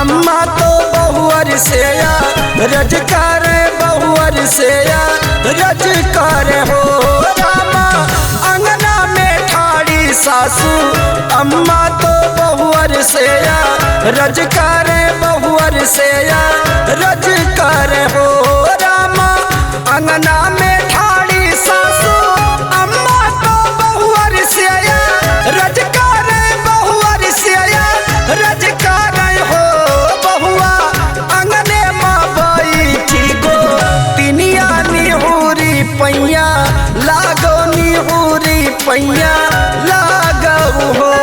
अम्मा तो बहुअर से रजकार बहुअर से रजकार हो रामा अंगना में ठाड़ी सासू अम्मा तो बहुअर से रजकार बहुअर से रजकार हो रामा अंगना में ठाड़ी सासू अम्मा तो बहुअर से रजकार बहुअर से रजकार हो बहुआ अंगने माँ बैठी गो तिनिया निहुरी पैया लागो निहुरी पैया लागो हो।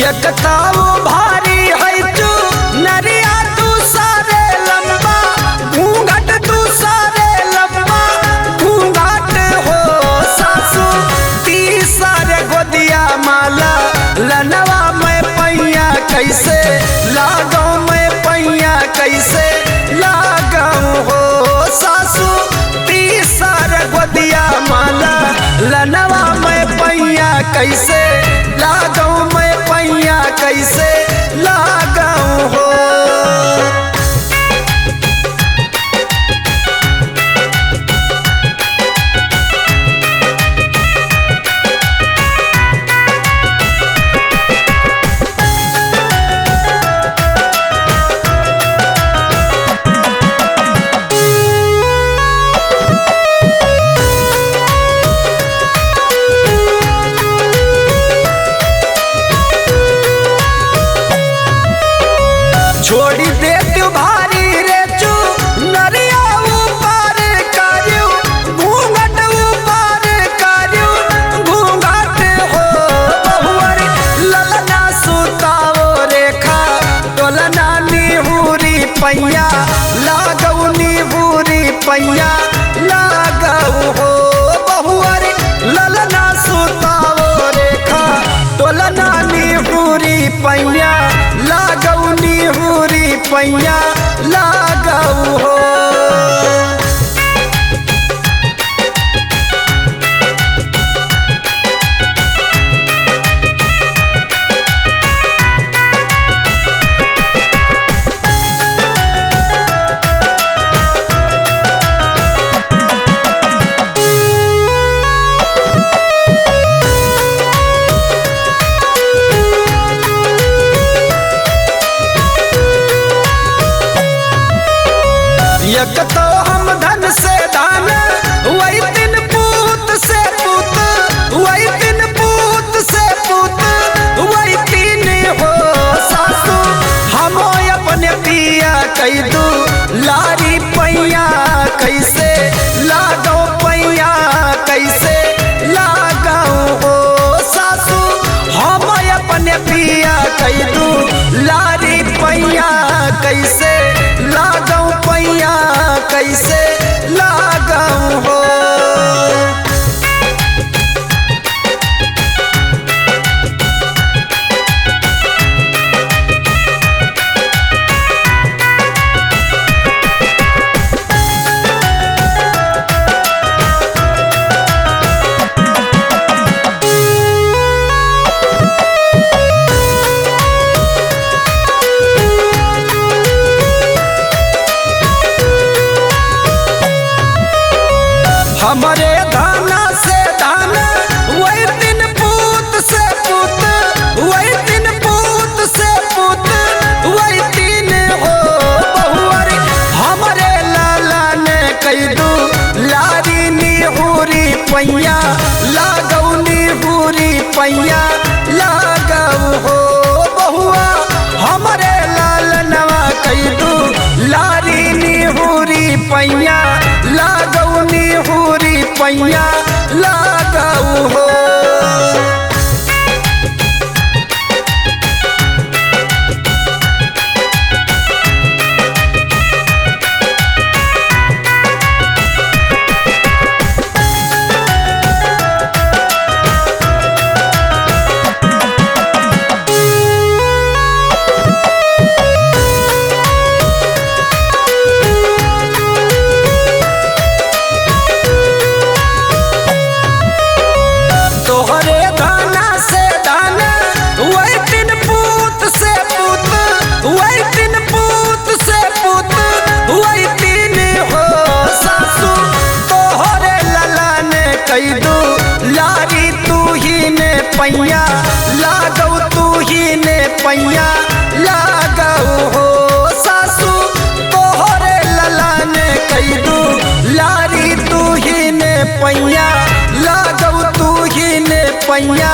एकताओ भारी है तू नरिया तू सारे लंबा घूंघट तू सारे लंबा घूंघट हो सासू तीसरे गोदिया माला लनवा में पैया कैसे लागो में पैया कैसे लागो हो सासू तीसरे गोदिया माला लनवा में पैया कैसे लागो में पैया कैसे लागो हो। छोड़ी दे तू भारी रे चू नरिया ऊपर कारियो घूंघट ऊपर कारियो घूंघट हो बहुअर ललना सुताओ रेखा टोलना निहुरी पैया लागो निहुरी पैया लागो हो बहुअर ललना सुताओ रेखा टोलना निहुरी पैया लागो निहुरी पैया लागो हो। एक तो हम धन से धन वही दिन पूत से पूत वही दिन पूत से पूत वही तीन हो सासू हम अपने पिया कई दू लारी पैया कैसे लागो पैया कैसे लागो हो सासू हम अपने पिया कई दू लारी पैया कैसे लागो पैया कैसे लागो हो। हमारे धाना से धाना वही दिन पूत से पूत वही दिन पूत से पूत वही तीन हो बहुअर हमारे लाला ने कई दू लारी निहुरी पैया लागो निहुरी पैया लागो हो बहुआ हमारे लालनवा कई दू लारी निहुरी पैया लागो निहुरी पैया लागो हो। कैदू लारी तू ही ने पैया लागौ तू ही ने पैया लागौ हो सासू तोहरे ललन कैदू लारी तू ही ने पैया लागौ तू ही ने पैया